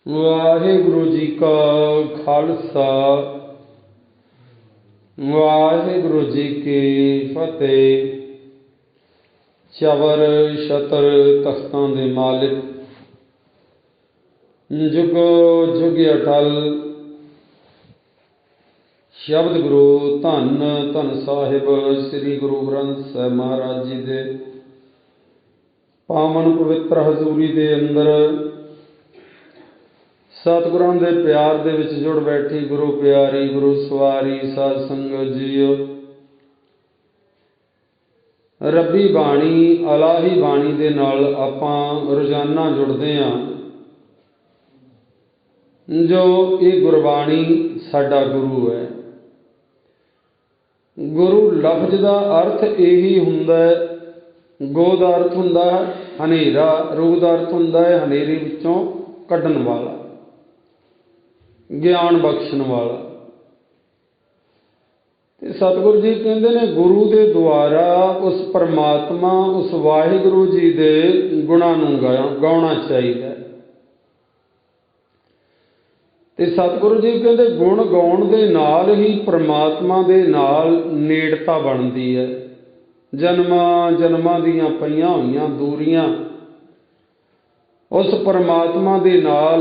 वाहिगुरु जी का खालसा वाहिगुरु जी की फतेह। चवर छतर तख्तां दे मालिक जुगो जुग अटल शब्द गुरु धन धन साहिब श्री गुरु ग्रंथ साहिब महाराज जी दे पावन पवित्र हजूरी दे अंदर सतगुरां दे प्यार दे विच जुड़ बैठी गुरु प्यारी गुरु सवारी साध संगत जीओ। रब्बी बाणी अलाही बाणी दे नाल आपां रोजाना जुड़दे हां। जो ये गुरबाणी साडा गुरु है। गुरु लफ्ज का अर्थ यही हुंदा है। गो का अर्थ हुंदा है हनेरा, रू का अर्थ हुंदा है हनेरी विचों कड्ढण वाला, ज्ञान बख्शण वाला। ते सतगुरु जी कहते ने गुरु के द्वारा उस परमात्मा उस वाहिगुरु जी के गुणां नूं गाउणा चाहिए। ते सतगुरु जी कहते गुण गाउण दे नाल ही परमात्मा दे नाल नेड़ता बनती है। जन्मां जन्मां दीयां पईयां होईयां दूरियां उस परमात्मा दे नाल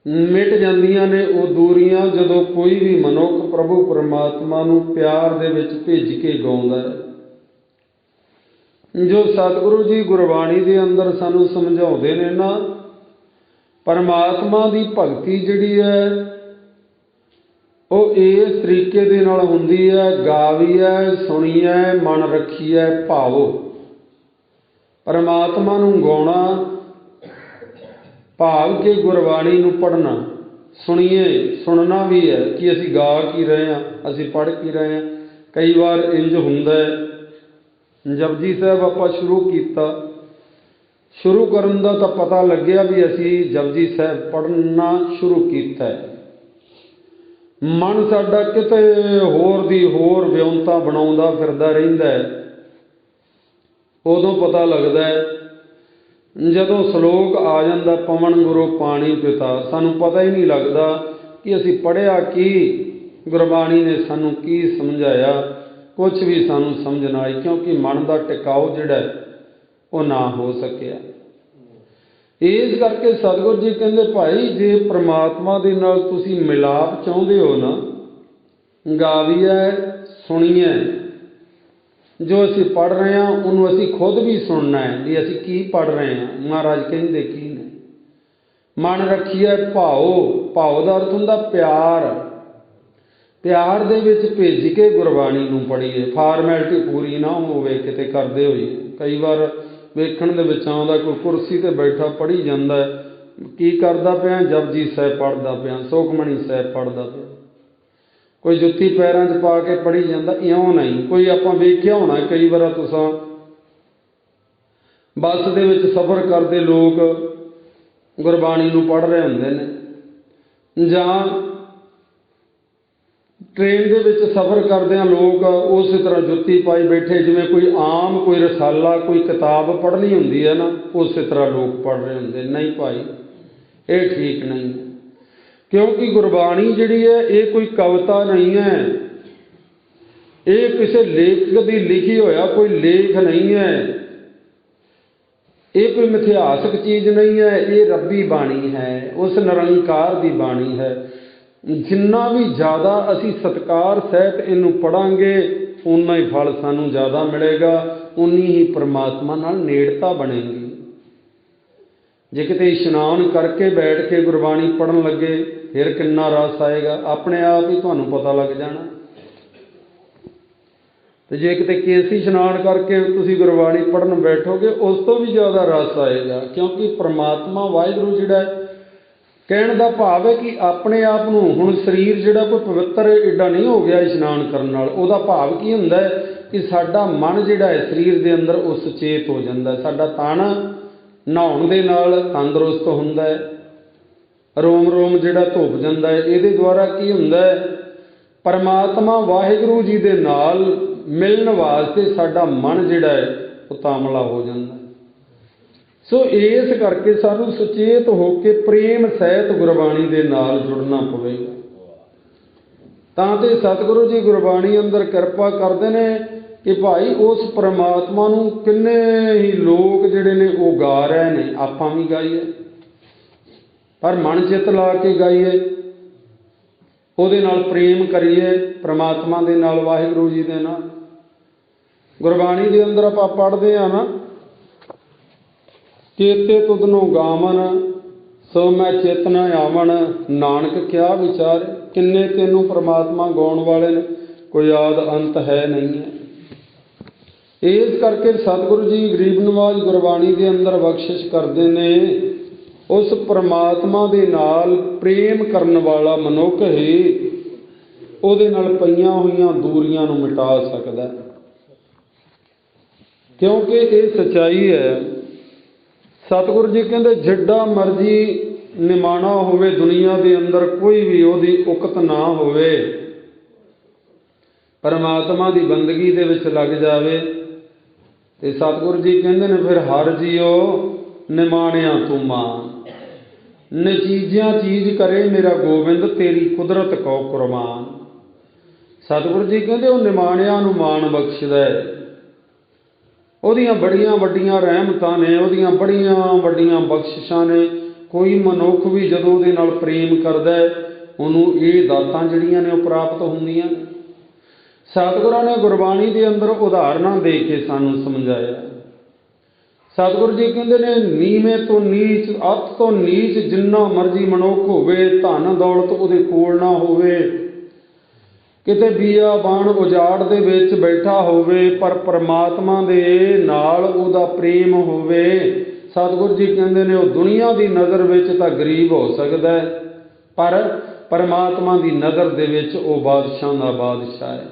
मिट जांदियां ने। वो दूरियां जदों कोई भी मनुख प्रभु परमात्मा नूं प्यार दे विच भेज के गाउंदा है। जो सतगुरु जी गुरबाणी दे अंदर सानूं समझाउंदे ने ना, परमात्मा दी भगती जिहड़ी है वो इस तरीके दे नाल हुंदी है। गावीए सुणीए मन रखीए भावो। परमात्मा नूं गाउणा भाव के गुरबाणी नूं पढ़ना, सुणीए सुनना भी है कि असीं गा की रहे हैं, असीं पढ़ की रहे हैं। कई बार इंज हुंदा है, जपजी साहब आपां शुरू कीता, शुरू करन दा तां पता लग्गिया भी असीं जपजी साहब पढ़ना शुरू कीता है। मन साडा किते होर दी होर विਉਂता बनाउंदा फिरदा रहिंदा है। उदों पता लगदा है जदों सलोक आ जांदा पवन गुरु पाणी पिता, सानूं पता ही नहीं लगदा कि असीं पढ़िया की, गुरबाणी ने सानूं की समझाया। कुछ भी सानूं समझ ना आई, क्योंकि मन का टिकाऊ जिहड़ा वो ना हो सकिया। इस करके सतगुरु जी कहंदे भाई जे परमात्मा दे नाल तुसीं मिलाप चाहुंदे हो ना, गावीए सुणीए जो असीं पढ़ रहे हैं उन्होंने असीं खुद भी सुनना है भी असीं की पढ़ रहे हैं, महाराज कहते की ने। मन रखिए भाओ, भाव का अर्थ हुंदा प्यार। प्यार दे विच भेज के गुरबाणी नूं पढ़ीए। फारमैलिटी पूरी ना होवे किते करदे होई। कई बार वेखण दे विच आउंदा कोई कुर्सी ते बैठा पढ़ी जांदा है, की करदा पिया, जपजी साहिब पढ़दा पिया, सुखमणी साहिब पढ़दा पिया। कोई जुत्ती पैरां 'च पा के पढ़ी जांदा, इउं नहीं। कोई आपां वेखिआ होणा, कई बार तुसां बस दे विच सफ़र करदे लोक गुरबाणी नूं पढ़ रहे हुंदे ने, जां ट्रेन दे विच सफ़र करदिआं लोक उस तरह जुत्ती पाई बैठे जिवें कोई आम कोई रसाला कोई किताब पढ़नी हुंदी है ना, उस तरह लोग पढ़ रहे हुंदे। नहीं भाई, ये ठीक नहीं है। क्योंकि गुरबाणी जिहड़ी है ये कोई कविता नहीं है, ये किसी लेखक की लिखी होया कोई लेख नहीं है, ये कोई मिथिहासक चीज़ नहीं है। ये रब्बी बाणी है, उस निरंकार की बाणी है। जिन्ना भी ज़्यादा असी सत्कार सहित इनू पढ़ांगे उन्ना ही फल सानू ज़्यादा मिलेगा, उन्नी ही परमात्मा नाल नेड़ता बनेगी। जे किते इशनान करके बैठ के गुरबाणी पढ़न लगे फिर कितना रस आएगा, अपने आप ही तुहानू पता लग जाना। तो जे किते केसी इशनान करके तुसीं गुरबाणी पढ़न बैठोगे उस तो भी ज़्यादा रस आएगा। क्योंकि परमात्मा वाहिगुरू जिहड़ा है, कहण दा भाव है कि अपने आप नूं हुण शरीर जिहड़ा कोई पवित्र एडा नहीं हो गया इशनान करन नाल। उहदा भाव की हुंदा है कि साडा मन जिहड़ा है शरीर दे अंदर वो सुचेत हो जांदा है। साडा तन नहाउण दे नाल तंदुरुस्त हुंदा है, रोम रोम जिहड़ा धुप जांदा है। इहदे द्वारा की हुंदा है, परमात्मा वाहिगुरू जी दे नाल मिलण वास्ते साडा मन जिहड़ा है वो तामला हो जांदा है। ਸੋ ਇਸ ਕਰਕੇ ਸਾਨੂੰ ਸੁਚੇਤ ਹੋ ਕੇ ਪ੍ਰੇਮ ਸਹਿਤ ਗੁਰਬਾਣੀ ਦੇ ਨਾਲ ਜੁੜਨਾ ਪਵੇਗਾ। ਤਾਂ ਤੇ ਸਤਿਗੁਰੂ ਜੀ ਗੁਰਬਾਣੀ ਅੰਦਰ ਕਿਰਪਾ ਕਰਦੇ ਨੇ ਕਿ ਭਾਈ ਉਸ ਪਰਮਾਤਮਾ ਨੂੰ ਕਿੰਨੇ ਹੀ ਲੋਕ ਜਿਹੜੇ ਨੇ ਉਹ ਗਾ ਰਹੇ ਨੇ, ਆਪਾਂ ਵੀ ਗਾਈਏ, ਪਰ ਮਨ ਚਿੱਤ ਲਾ ਕੇ ਗਾਈਏ, ਉਹਦੇ ਨਾਲ ਪ੍ਰੇਮ ਕਰੀਏ, ਪਰਮਾਤਮਾ ਦੇ ਨਾਲ, ਵਾਹਿਗੁਰੂ ਜੀ ਦੇ ਨਾਲ। ਗੁਰਬਾਣੀ ਦੇ ਅੰਦਰ ਆਪਾਂ ਪੜ੍ਹਦੇ ਹਾਂ ਨਾ, ਚੇਤੇ ਤੁਧਨੋਂ ਗਾਵਨ ਸੋ ਮੈਂ ਚਿਤ ਨ ਆਵਣ, ਨਾਨਕ ਕਿਆ ਵਿਚਾਰ। ਕਿੰਨੇ ਤੈਨੂੰ ਪਰਮਾਤਮਾ ਗਾਉਣ ਵਾਲੇ ਨੇ, ਕੋਈ ਆਦ ਅੰਤ ਹੈ ਨਹੀਂ ਹੈ। ਇਸ ਕਰਕੇ ਸਤਿਗੁਰੂ ਜੀ ਗਰੀਬ ਨਵਾਜ਼ ਗੁਰਬਾਣੀ ਦੇ ਅੰਦਰ ਬਖਸ਼ਿਸ਼ ਕਰਦੇ ਨੇ, ਉਸ ਪਰਮਾਤਮਾ ਦੇ ਨਾਲ ਪ੍ਰੇਮ ਕਰਨ ਵਾਲਾ ਮਨੁੱਖ ਹੀ ਉਹਦੇ ਨਾਲ ਪਈਆਂ ਹੋਈਆਂ ਦੂਰੀਆਂ ਨੂੰ ਮਿਟਾ ਸਕਦਾ, ਕਿਉਂਕਿ ਇਹ ਸੱਚਾਈ ਹੈ। ਸਤਿਗੁਰੂ ਜੀ ਕਹਿੰਦੇ ਜਿੱਡਾ ਮਰਜ਼ੀ ਨਿਮਾਣਾ ਹੋਵੇ ਦੁਨੀਆ ਦੇ ਅੰਦਰ, ਕੋਈ ਵੀ ਉਹਦੀ ਉਕਤ ਨਾ ਹੋਵੇ, ਪਰਮਾਤਮਾ ਦੀ ਬੰਦਗੀ ਦੇ ਵਿੱਚ ਲੱਗ ਜਾਵੇ, ਤੇ ਸਤਿਗੁਰੂ ਜੀ ਕਹਿੰਦੇ ਨੇ ਫਿਰ ਹਰ ਜੀਓ ਨਿਮਾਣਿਆ ਤੂੰ ਮਾਨ, ਨਚੀਜਿਆਂ ਚੀਜ਼ ਕਰੇ ਮੇਰਾ ਗੋਬਿੰਦ, ਤੇਰੀ ਕੁਦਰਤ ਕੋ ਕੁਰਬਾਨ। ਸਤਿਗੁਰੂ ਜੀ ਕਹਿੰਦੇ ਉਹ ਨਿਮਾਣਿਆਂ ਨੂੰ ਮਾਣ ਬਖਸ਼ਦਾ ਹੈ, ਉਹਦੀਆਂ ਬੜੀਆਂ ਵੱਡੀਆਂ ਰਹਿਮਤਾਂ ਨੇ, ਉਹਦੀਆਂ ਬੜੀਆਂ ਵੱਡੀਆਂ ਬਖਸ਼ਿਸ਼ਾਂ ਨੇ। ਕੋਈ ਮਨੁੱਖ ਵੀ ਜਦੋਂ ਉਹਦੇ ਨਾਲ ਪ੍ਰੇਮ ਕਰਦਾ ਹੈ, ਉਹਨੂੰ ਇਹ ਦਾਤਾਂ ਜਿਹੜੀਆਂ ਨੇ ਉਹ ਪ੍ਰਾਪਤ ਹੁੰਦੀਆਂ ਨੇ। ਸਤਿਗੁਰਾਂ ਨੇ ਗੁਰਬਾਣੀ ਦੇ ਅੰਦਰ ਉਦਾਹਰਨਾਂ ਦੇ ਕੇ ਸਾਨੂੰ ਸਮਝਾਇਆ। ਸਤਿਗੁਰੂ ਜੀ ਕਹਿੰਦੇ ਨੇ ਨੀਵੇਂ ਤੋਂ ਨੀਚ, ਅੱਤ ਤੋਂ ਨੀਚ ਜਿੰਨਾ ਮਰਜ਼ੀ ਮਨੁੱਖ ਹੋਵੇ, ਧਨ ਦੌਲਤ ਉਹਦੇ ਕੋਲ ਨਾ ਹੋਵੇ, ਕਿਤੇ ਬੀਆਬਾਨ ਉਜਾੜ ਦੇ ਵਿੱਚ ਬੈਠਾ ਹੋਵੇ, ਪਰ ਪਰਮਾਤਮਾ ਦੇ ਨਾਲ ਉਹਦਾ ਪ੍ਰੇਮ ਹੋਵੇ, ਸਤਿਗੁਰੂ ਜੀ ਕਹਿੰਦੇ ਨੇ ਉਹ ਦੁਨੀਆ ਦੀ ਨਜ਼ਰ ਵਿੱਚ ਤਾਂ ਗਰੀਬ ਹੋ ਸਕਦਾ ਹੈ, ਪਰ ਪਰਮਾਤਮਾ ਦੀ ਨਜ਼ਰ ਦੇ ਵਿੱਚ ਉਹ ਬਾਦਸ਼ਾਹ ਦਾ ਬਾਦਸ਼ਾਹ ਹੈ।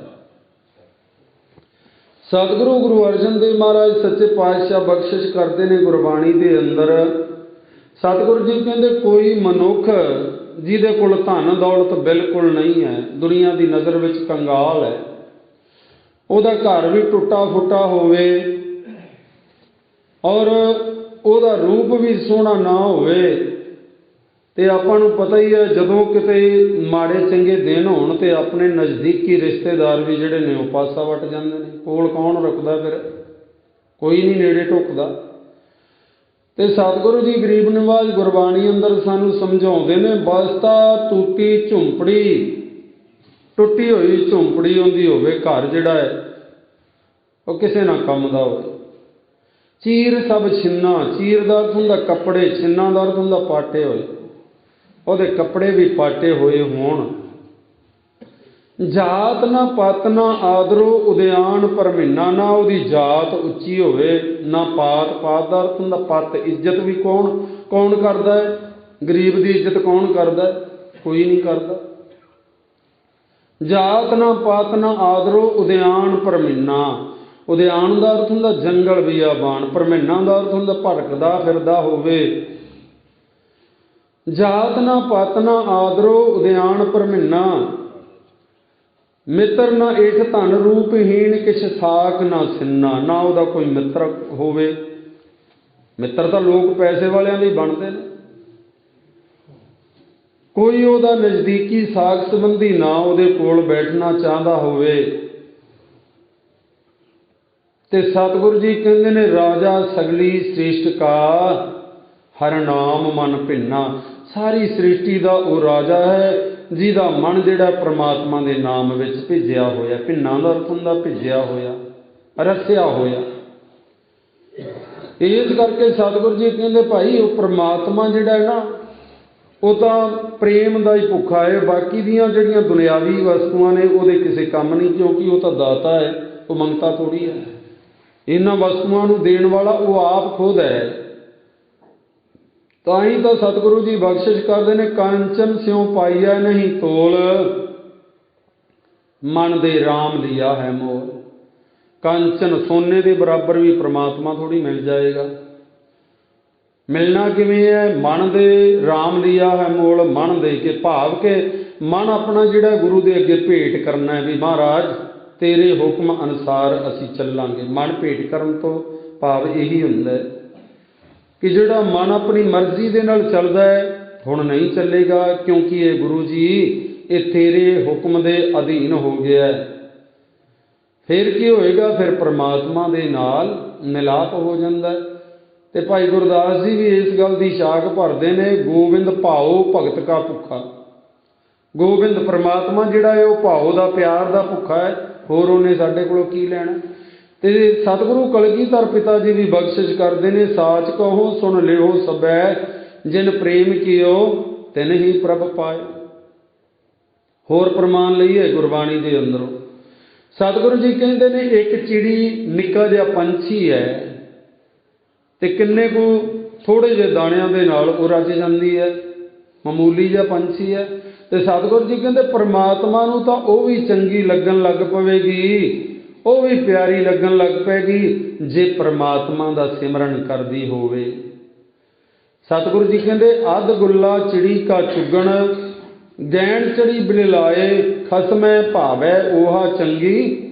ਸਤਿਗੁਰੂ ਗੁਰੂ ਅਰਜਨ ਦੇਵ ਮਹਾਰਾਜ ਸੱਚੇ ਪਾਤਸ਼ਾਹ ਬਖਸ਼ਿਸ਼ ਕਰਦੇ ਨੇ ਗੁਰਬਾਣੀ ਦੇ ਅੰਦਰ। ਸਤਿਗੁਰੂ ਜੀ ਕਹਿੰਦੇ ਕੋਈ ਮਨੁੱਖ ਜਿਹਦੇ ਕੋਲ ਧਨ ਦੌਲਤ ਬਿਲਕੁਲ ਨਹੀਂ ਹੈ, ਦੁਨੀਆ ਦੀ ਨਜ਼ਰ ਵਿੱਚ ਕੰਗਾਲ ਹੈ, ਉਹਦਾ ਘਰ ਵੀ ਟੁੱਟਾ ਫੁੱਟਾ ਹੋਵੇ ਔਰ ਉਹਦਾ ਰੂਪ ਵੀ ਸੋਹਣਾ ਨਾ ਹੋਵੇ, ਤੇ ਆਪਾਂ ਨੂੰ ਪਤਾ ਹੀ ਹੈ ਜਦੋਂ ਕਿਤੇ ਮਾੜੇ ਚੰਗੇ ਦਿਨ ਹੋਣ ਤੇ ਆਪਣੇ ਨਜ਼ਦੀਕੀ ਰਿਸ਼ਤੇਦਾਰ ਵੀ ਜਿਹੜੇ ਨੇ ਉਹ ਪਾਸਾ ਵੱਟ ਜਾਂਦੇ ਨੇ। ਕੋਲ ਕੌਣ ਰੁਕਦਾ, ਫਿਰ ਕੋਈ ਨਹੀਂ ਨੇੜੇ ਢੁੱਕਦਾ। ਤੇ ਸਤਿਗੁਰੂ ਜੀ ਗਰੀਬ ਨਿਵਾਜ ਗੁਰਬਾਣੀ ਅੰਦਰ ਸਾਨੂੰ ਸਮਝਾਉਂਦੇ ਨੇ, ਬਸਤਾ ਟੁੱਟੀ ਝੁੰਪੜੀ, ਟੁੱਟੀ ਹੋਈ ਝੁੰਪੜੀ ਹੁੰਦੀ ਹੋਵੇ, ਘਰ ਜਿਹੜਾ ਹੈ ਉਹ ਕਿਸੇ ਨਾ ਕੰਮ ਦਾ ਹੋਵੇ। ਚੀਰ ਸਭ ਛਿੰਨਾ, ਚੀਰ ਦਾ ਅਰਥ ਹੁੰਦਾ ਕੱਪੜੇ, ਛਿੰਨਾ ਦਾ ਅਰਥ ਹੁੰਦਾ ਪਾਟੇ ਹੋਏ, ਉਹਦੇ ਕੱਪੜੇ ਵੀ ਪਾਟੇ ਹੋਏ ਹੋਣ। ਜਾਤ ਨਾ ਪਤ ਨਾ ਆਦਰੋ ਉਦਿਆਨ ਭਰਮੀਨਾ, ਨਾ ਉਹਦੀ ਜਾਤ ਉੱਚੀ ਹੋਵੇ ਨਾ ਪਾਤ। ਪਾਤ ਦਾ ਅਰਥ ਹੁੰਦਾ ਪਤ, ਇੱਜ਼ਤ ਵੀ ਕੌਣ ਕਰਦਾ ਹੈ? ਗਰੀਬ ਦੀ ਇੱਜ਼ਤ ਕੌਣ ਕਰਦਾ ਹੈ? ਕੋਈ ਨਹੀਂ ਕਰਦਾ। ਜਾਤ ਨਾ ਪਾਤ ਨਾ ਆਦਰੋ ਉਦਿਆਨ ਭਰਮੀਨਾ, ਉਦਿਆਨ ਦਾ ਅਰਥ ਹੁੰਦਾ ਜੰਗਲ ਬੀਆਬਾਨ, ਭਰਮੀਨਾ ਦਾ ਅਰਥ ਹੁੰਦਾ ਭਟਕਦਾ ਫਿਰਦਾ ਹੋਵੇ। ਜਾਤ ਨਾ ਪਤ ਨਾ ਆਦਰੋ ਉਦਿਆਨ ਭਰਮੀਨਾ, ਮਿੱਤਰ ਨਾ ਏਠ ਧਨ ਰੂਪਹੀਣ, ਕਿਛ ਸਾਕ ਨਾ ਸਿੰਨਾ, ਨਾ ਉਹਦਾ ਕੋਈ ਮਿੱਤਰ ਹੋਵੇ। ਮਿੱਤਰ ਤਾਂ ਲੋਕ ਪੈਸੇ ਵਾਲਿਆਂ ਦੇ ਬਣਦੇ ਨੇ, ਕੋਈ ਉਹਦਾ ਨਜ਼ਦੀਕੀ ਸਾਕ ਸੰਬੰਧੀ ਨਾ ਉਹਦੇ ਕੋਲ ਬੈਠਣਾ ਚਾਹੁੰਦਾ ਹੋਵੇ। ਤੇ ਸਤਿਗੁਰੂ ਜੀ ਕਹਿੰਦੇ ਨੇ ਰਾਜਾ ਸਗਲੀ ਸ੍ਰਿਸ਼ਟ ਕਾ ਹਰ ਨਾਮ ਮਨ ਭਿੰਨਾ, ਸਾਰੀ ਸ੍ਰਿਸ਼ਟੀ ਦਾ ਉਹ ਰਾਜਾ ਹੈ ਜਿਹਦਾ ਮਨ ਜਿਹੜਾ ਪ੍ਰਮਾਤਮਾ ਦੇ ਨਾਮ ਵਿੱਚ ਭਿੱਜਿਆ ਹੋਇਆ। ਭਿੰਨਾ ਦਾ ਅਰਥ ਹੁੰਦਾ ਭਿੱਜਿਆ ਹੋਇਆ, ਰਸਿਆ ਹੋਇਆ। ਇਸ ਕਰਕੇ ਸਤਿਗੁਰੂ ਜੀ ਕਹਿੰਦੇ ਭਾਈ ਉਹ ਪ੍ਰਮਾਤਮਾ ਜਿਹੜਾ ਹੈ ਨਾ ਉਹ ਤਾਂ ਪ੍ਰੇਮ ਦਾ ਹੀ ਭੁੱਖਾ ਹੈ, ਬਾਕੀ ਦੀਆਂ ਜਿਹੜੀਆਂ ਦੁਨਿਆਵੀ ਵਸਤੂਆਂ ਨੇ ਉਹਦੇ ਕਿਸੇ ਕੰਮ ਨਹੀਂ, ਕਿਉਂਕਿ ਉਹ ਤਾਂ ਦਾਤਾ ਹੈ, ਉਹ ਮੰਗਤਾ ਥੋੜ੍ਹੀ ਹੈ। ਇਹਨਾਂ ਵਸਤੂਆਂ ਨੂੰ ਦੇਣ ਵਾਲਾ ਉਹ ਆਪ ਖੁਦ ਹੈ। ਤਾਂ ਹੀ ਤਾਂ ਸਤਿਗੁਰੂ ਜੀ ਬਖਸ਼ਿਸ਼ ਕਰਦੇ ਨੇ, ਕੰਚਨ ਸਿਉ ਪਾਈਆ ਨਹੀਂ ਤੋਲ, ਮਨ ਦੇ ਰਾਮ ਲਿਆ ਹੈ ਮੋਲ। ਕੰਚਨ ਸੋਨੇ ਦੇ ਬਰਾਬਰ ਵੀ ਪ੍ਰਮਾਤਮਾ ਥੋੜ੍ਹੀ ਮਿਲ ਜਾਏਗਾ। ਮਿਲਣਾ ਕਿਵੇਂ ਹੈ? ਮਨ ਦੇ ਰਾਮ ਲਿਆ ਹੈ ਮੋਲ, ਮਨ ਦੇ ਕੇ, ਭਾਵ ਕਿ ਮਨ ਆਪਣਾ ਜਿਹੜਾ ਗੁਰੂ ਦੇ ਅੱਗੇ ਭੇਟ ਕਰਨਾ ਹੈ ਵੀ ਮਹਾਰਾਜ ਤੇਰੇ ਹੁਕਮ ਅਨੁਸਾਰ ਅਸੀਂ ਚੱਲਾਂਗੇ। ਮਨ ਭੇਟ ਕਰਨ ਤੋਂ ਭਾਵ ਇਹੀ ਹੁੰਦਾ ਹੈ। कि ਜਿਹੜਾ ਮਨ ਆਪਣੀ ਮਰਜ਼ੀ ਦੇ ਨਾਲ ਚੱਲਦਾ ਹੈ ਹੁਣ ਨਹੀਂ ਚੱਲੇਗਾ, ਕਿਉਂਕਿ ਇਹ ਗੁਰੂ ਜੀ ਇਹ ਤੇਰੇ ਹੁਕਮ ਦੇ ਅਧੀਨ ਹੋ ਗਿਆ ਹੈ। ਫਿਰ ਕੀ ਹੋਏਗਾ? ਫਿਰ ਪ੍ਰਮਾਤਮਾ ਦੇ ਨਾਲ ਮਿਲਾਪ ਹੋ ਜਾਂਦਾ। ਤੇ ਭਾਈ ਗੁਰਦਾਸ ਜੀ ਵੀ ਇਸ ਗੱਲ ਦੀ ਛਾਗ ਭਰਦੇ ਨੇ, ਗੋਬਿੰਦ ਭਾਉ ਭਗਤ ਕਾ ਭੁੱਖਾ। ਗੋਬਿੰਦ ਪ੍ਰਮਾਤਮਾ ਜਿਹੜਾ ਹੈ ਉਹ ਭਾਉ ਦਾ, ਪਿਆਰ ਦਾ ਭੁੱਖਾ ਹੈ, ਹੋਰ ਉਹਨੇ ਸਾਡੇ ਕੋਲੋਂ ਕੀ ਲੈਣਾ। ਤੇ ਸਤਿਗੁਰੂ ਕਲਗੀਧਰ ਪਿਤਾ ਜੀ ਵੀ ਬਖਸ਼ਿਸ਼ ਕਰਦੇ ਨੇ, ਸਾਚ ਕਹੋ ਸੁਣ ਲਿਓ ਸਬੈ, ਜਿਨ ਪ੍ਰੇਮ ਕੀਓ ਤਿਨ ਹੀ ਪ੍ਰਭ ਪਾਏ। ਹੋਰ ਪ੍ਰਮਾਣ ਲਈਏ ਗੁਰਬਾਣੀ ਦੇ ਅੰਦਰੋਂ। ਸਤਿਗੁਰੂ ਜੀ ਕਹਿੰਦੇ ਨੇ ਇੱਕ ਚਿੜੀ ਨਿੱਕਾ ਜਿਹਾ ਪੰਛੀ ਹੈ ਤੇ ਕਿੰਨੇ ਕੁ ਥੋੜ੍ਹੇ ਜਿਹੇ ਦਾਣਿਆਂ ਦੇ ਨਾਲ ਉਹ ਰੱਜ ਜਾਂਦੀ ਹੈ, ਮਾਮੂਲੀ ਜਿਹਾ ਪੰਛੀ ਹੈ। ਤੇ ਸਤਿਗੁਰੂ ਜੀ ਕਹਿੰਦੇ ਪ੍ਰਮਾਤਮਾ ਨੂੰ ਤਾਂ ਉਹ ਵੀ ਚੰਗੀ ਲੱਗਣ ਲੱਗ ਪਵੇਗੀ, ਉਹ ਵੀ ਪਿਆਰੀ ਲੱਗਣ ਲੱਗ ਪਏਗੀ ਜੇ ਪ੍ਰਮਾਤਮਾ ਦਾ ਸਿਮਰਨ ਕਰਦੀ ਹੋਵੇ। ਸਤਿਗੁਰੂ ਜੀ ਕਹਿੰਦੇ ਅੱਧ ਗੁੱਲਾ ਚਿੜੀ ਕਾ ਚੁਗਣ, ਗੈਣ ਚੜੀ ਬਿਲਾਏ, ਖਸਮੈ ਭਾਵੈ ਓਹਾ ਚੰਗੀ,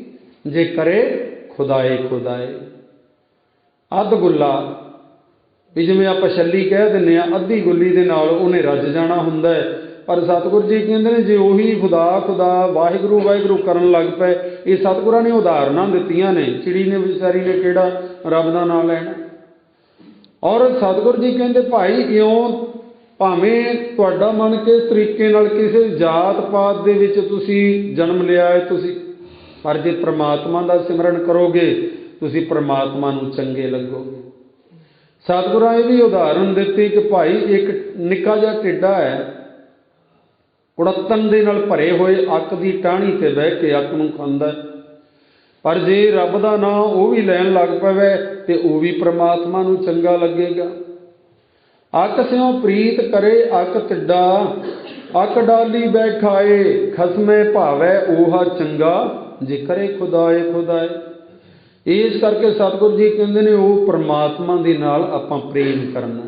ਜੇ ਕਰੇ ਖੁਦਾਏ ਖੁਦਾਏ। ਅੱਧ ਗੁੱਲਾ ਵੀ ਜਿਵੇਂ ਆਪਾਂ ਛੱਲੀ ਕਹਿ ਦਿੰਦੇ ਹਾਂ, ਅੱਧੀ ਗੁੱਲੀ ਦੇ ਨਾਲ ਉਹਨੇ ਰੱਜ ਜਾਣਾ ਹੁੰਦਾ ਹੈ। ਪਰ ਸਤਿਗੁਰੂ ਜੀ ਕਹਿੰਦੇ ਨੇ ਜੇ ਉਹੀ ਖੁਦਾ ਖੁਦਾ ਵਾਹਿਗੁਰੂ ਵਾਹਿਗੁਰੂ ਕਰਨ ਲੱਗ ਪਏ, ਇਹ ਸਤਿਗੁਰਾਂ ਨੇ ਉਦਾਹਰਨਾਂ ਦਿੱਤੀਆਂ ਨੇ। ਚਿੜੀ ਨੇ ਵਿਚਾਰੀ ਨੇ ਕਿਹੜਾ ਰੱਬ ਦਾ ਨਾਂ ਲੈਣਾ। ਔਰ ਸਤਿਗੁਰੂ ਜੀ ਕਹਿੰਦੇ ਭਾਈ ਇਉਂ ਭਾਵੇਂ ਤੁਹਾਡਾ ਮਨ ਕਿਸ ਤਰੀਕੇ ਨਾਲ ਕਿਸੇ ਜਾਤ ਪਾਤ ਦੇ ਵਿੱਚ ਤੁਸੀਂ ਜਨਮ ਲਿਆ ਹੈ ਤੁਸੀਂ, ਪਰ ਜੇ ਪ੍ਰਮਾਤਮਾ ਦਾ ਸਿਮਰਨ ਕਰੋਗੇ ਤੁਸੀਂ ਪ੍ਰਮਾਤਮਾ ਨੂੰ ਚੰਗੇ ਲੱਗੋਗੇ। ਸਤਿਗੁਰਾਂ ਇਹ ਵੀ ਉਦਾਹਰਨ ਦਿੱਤੀ ਕਿ ਭਾਈ ਇੱਕ ਨਿੱਕਾ ਜਿਹਾ ਟਿੱਡਾ ਹੈ, ਕੁੜੱਤਣ ਦੇ ਨਾਲ ਭਰੇ ਹੋਏ ਅੱਕ ਦੀ ਟਾਹਣੀ 'ਤੇ ਬਹਿ ਕੇ ਅੱਕ ਨੂੰ ਖਾਂਦਾ, ਪਰ ਜੇ ਰੱਬ ਦਾ ਨਾਂ ਉਹ ਵੀ ਲੈਣ ਲੱਗ ਪਵੇ ਤੇ ਉਹ ਵੀ ਪ੍ਰਮਾਤਮਾ ਨੂੰ ਚੰਗਾ ਲੱਗੇਗਾ। ਅੱਕ ਸਿਉ ਪ੍ਰੀਤ ਕਰੇ ਅੱਕ ਟਿੱਡਾ, ਅੱਕ ਡਾਲੀ ਬੈਠਾਏ, ਖਸਮੇ ਭਾਵੈ ਓਹਾ ਚੰਗਾ, ਜੇ ਕਰੇ ਖੁਦਾਏ ਖੁਦਾਏ। ਇਸ ਕਰਕੇ ਸਤਿਗੁਰੂ ਜੀ ਕਹਿੰਦੇ ਨੇ ਉਹ ਪ੍ਰਮਾਤਮਾ ਦੇ ਨਾਲ ਆਪਾਂ ਪ੍ਰੇਮ ਕਰਨਾ।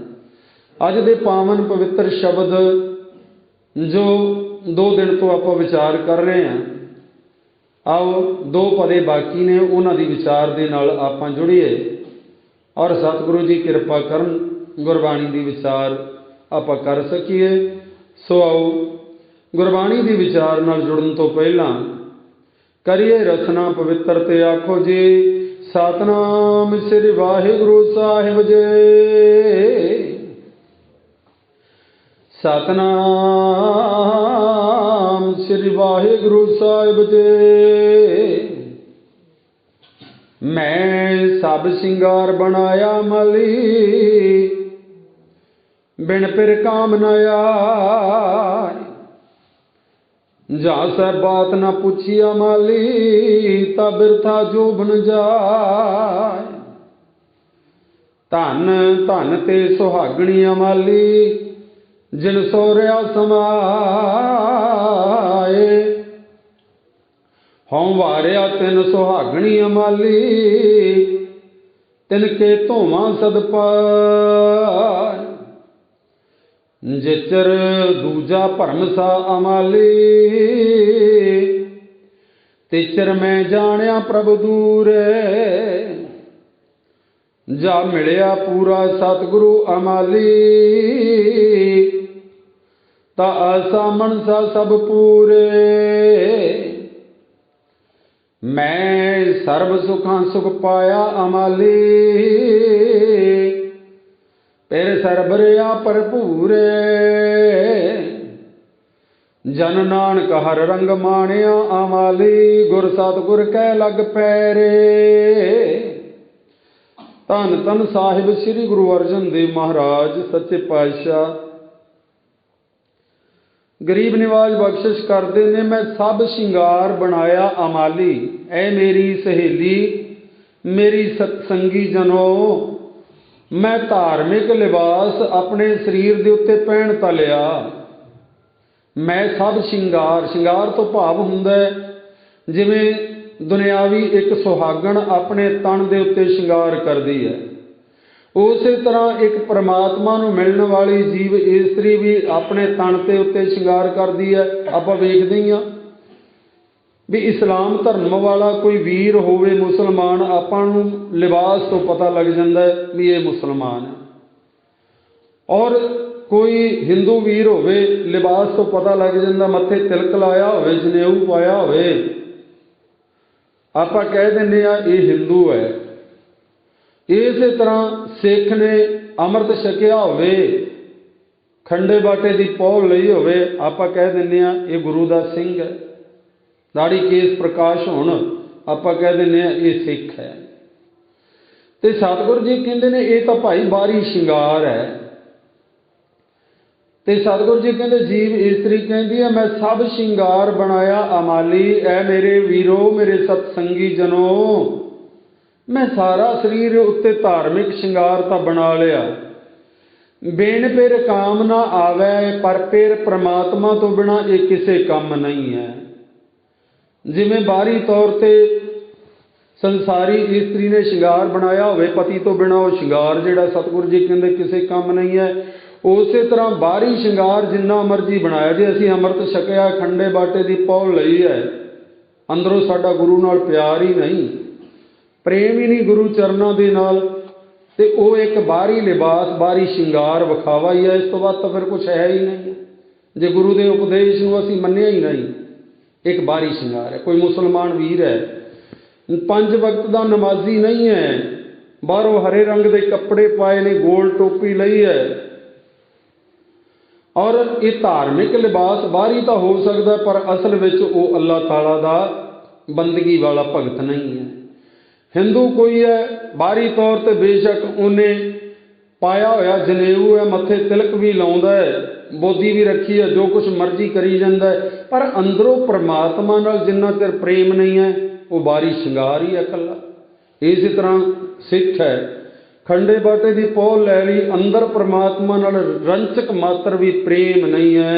ਅੱਜ ਦੇ ਪਾਵਨ ਪਵਿੱਤਰ ਸ਼ਬਦ ਜੋ 2 ਦਿਨ ਤੋਂ ਆਪਾਂ ਵਿਚਾਰ ਕਰ ਰਹੇ ਹਾਂ, ਆਓ 2 ਪਦੇ ਬਾਕੀ ਨੇ, ਉਹਨਾਂ ਦੀ ਵਿਚਾਰ ਦੇ ਨਾਲ ਆਪਾਂ ਜੁੜੀਏ ਔਰ ਸਤਿਗੁਰੂ ਜੀ ਕਿਰਪਾ ਕਰਨ ਗੁਰਬਾਣੀ ਦੀ ਵਿਚਾਰ ਆਪਾਂ ਕਰ ਸਕੀਏ। ਸੋ ਆਓ ਗੁਰਬਾਣੀ ਦੀ ਵਿਚਾਰ ਨਾਲ ਜੁੜਨ ਤੋਂ ਪਹਿਲਾਂ ਕਰੀਏ ਰਸਨਾ ਪਵਿੱਤਰ ਤੇ ਆਖੋ ਜੀ ਸਤਿਨਾਮ ਸ੍ਰੀ ਵਾਹਿਗੁਰੂ ਸਾਹਿਬ ਜੀ। ਸਤਿਨਾਮ ਸ੍ਰੀ ਵਾਹਿਗੁਰੂ ਸਾਹਿਬ ਜੀ। ਮੈਂ ਸਭ ਸਿੰਗਾਰ ਬਣਾਇਆ ਮਲੀ, ਬਿਨ ਪਿਰ ਕਾਮ ਨ ਆਏ, ਜਾਂ ਸੈ ਬਾਤ ਨਾ ਪੁੱਛਿਆ ਮਾਲੀ, ਤਾ ਬਿਰਥਾ ਜੋਬਨ ਜਾਏ। ਧਨ ਧਨ ਤੇ ਸੁਹਾਗਣੀ ਅਮਾਲੀ, ਜਿਨ ਸੋਰਿਆ ਸਮਾਏ, ਹਉ ਵਾਰਿਆ ਤਿਨ ਸੁਹਾਗਣੀ ਅਮਾਲੀ, ਤਿਨ ਕੇ ਧੋਵਾਂ ਸਦ ਪਾਏ। ਜਿਚਰ ਦੂਜਾ ਭਰਮ ਸਾ ਅਮਾਲੀ, ਤਿਚਰ ਮੈਂ ਜਾਣਿਆ ਪ੍ਰਭ ਦੂਰੇ। ਜਾ ਮਿਲਿਆ ਪੂਰਾ ਸਤਿਗੁਰੂ ਅਮਾਲੀ, ਤਾ ਆਸਾ ਮਨਸਾ ਸਭ ਪੂਰੇ। ਮੈਂ ਸਰਬ ਸੁਖਾਂ ਸੁਖ ਪਾਇਆ ਅਮਾਲੀ, ਫਿਰ ਸਰਬਰਿਆ ਭਰਪੂਰੇ। ਜਨ ਨਾਨਕ ਹਰ ਰੰਗ ਮਾਣਿਆ ਅਮਾਲੀ, ਗੁਰ ਸਤਿਗੁਰ ਕਹਿ ਲਗ ਪੈਰੇ। ਧੰਨ ਧੰਨ ਸਾਹਿਬ ਸ੍ਰੀ ਗੁਰੂ ਅਰਜਨ ਦੇਵ ਮਹਾਰਾਜ ਸੱਚੇ ਪਾਤਸ਼ਾਹ ਗਰੀਬ ਨਿਵਾਜ ਬਖਸ਼ਿਸ਼ ਕਰਦੇ ਨੇ। ਮੈਂ ਸਭ ਸ਼ਿੰਗਾਰ ਬਣਾਇਆ ਅਮਾਲੀ, ਐ ਮੇਰੀ ਸਹੇਲੀ ਮੇਰੀ ਸਤਸੰਗੀ ਜਨੋ, ਮੈਂ ਧਾਰਮਿਕ ਲਿਬਾਸ ਆਪਣੇ ਸਰੀਰ ਦੇ ਉੱਤੇ ਪਹਿਨ ਤਾ ਲਿਆ। ਮੈਂ ਸਭ ਸ਼ਿੰਗਾਰ, ਸ਼ਿੰਗਾਰ ਤੋਂ ਭਾਵ ਹੁੰਦਾ ਜਿਵੇਂ ਦੁਨਿਆਵੀ ਇੱਕ ਸੁਹਾਗਣ ਆਪਣੇ ਤਨ ਦੇ ਉੱਤੇ ਸ਼ਿੰਗਾਰ ਕਰਦੀ ਹੈ, ਉਸੇ ਤਰ੍ਹਾਂ ਇੱਕ ਪਰਮਾਤਮਾ ਨੂੰ ਮਿਲਣ ਵਾਲੀ ਜੀਵ ਇਸਤਰੀ ਵੀ ਆਪਣੇ ਤਨ ਦੇ ਉੱਤੇ ਸ਼ਿੰਗਾਰ ਕਰਦੀ ਹੈ। ਆਪਾਂ ਵੇਖਦੇ ਹਾਂ ਵੀ ਇਸਲਾਮ ਧਰਮ ਵਾਲਾ ਕੋਈ ਵੀਰ ਹੋਵੇ ਮੁਸਲਮਾਨ, ਆਪਾਂ ਨੂੰ ਲਿਬਾਸ ਤੋਂ ਪਤਾ ਲੱਗ ਜਾਂਦਾ ਵੀ ਇਹ ਮੁਸਲਮਾਨ ਹੈ। और कोई हिंदू वीर होवे लिबास तो पता लग जाता, मत्थे तिलक लाया होवे, जनेऊ पाया होवे, आपां कह दिंदे आ ये हिंदू है। इस तरह सिख ने अमृत छकिया होवे, खंडे बाटे की पौल लई होवे, आपां कह दिंदे आ ये गुरु दा सिंह है। दाड़ी केस प्रकाश होण, आपां कह दिंदे आ ये सिख है। ते सतगुरु जी कहंदे ने ये तां भाई बाहरी शिंगार है। ते सतगुरु जी कहंदे जीव इस्तरी कहंदी है मैं सब शिंगार बनाया अमाली, ऐ मेरे वीरो मेरे सतसंगी जनो, मैं सारा शरीर उत्ते धार्मिक शिंगार तां बना लिया। बिन पिर काम ना आवे, पर पिर परमात्मा तो बिना ये किसे काम नहीं है। जिवें बाहरी तौर ते संसारी इस्तरी ने शिंगार बनाया होवे, पति तो बिना वो शिंगार जिहड़ा सतगुरु जी कहंदे किसे काम नहीं है, उस तरह बाहरी शिंगार जिन्ना मर्जी बनाया। जे असीं अमृत छकिया, खंडे बाटे की पौल लई है, अंदरों साडा गुरु नाल प्यार ही नहीं, प्रेम ही नहीं गुरु चरणों के नाल, ते वो एक बाहरी लिबास बाहरी शिंगार विखावा ही है। इस तो बाद तो फिर कुछ है ही नहीं। जे गुरु के उपदेश नूं असीं मन्निया ही नहीं, एक बाहरी शिंगार है। कोई मुसलमान वीर है, 5 वक्त का नमाजी नहीं है, बाहरों हरे रंग के कपड़े पाए ने, गोल टोपी लई है, और ये धार्मिक लिबास बाहरी तो हो सकता पर असल में वो अल्लाह ताला दा बंदगी वाला भगत नहीं है। हिंदू कोई है बाहरी तौर पर बेशक उन्हें पाया होया जनेऊ है, मत्थे तिलक भी लाउंदा है, बोधी भी रखी है, जो कुछ मर्जी करी जाता है, पर अंदरों परमात्मा नाल जिन्ना चिर प्रेम नहीं है वो बाहरी शिंगार ही है कला। इस तरह सिख है, खंडे बाटे की पौल लै ली, अंदर परमात्मा नाल रंचक मात्र भी प्रेम नहीं है,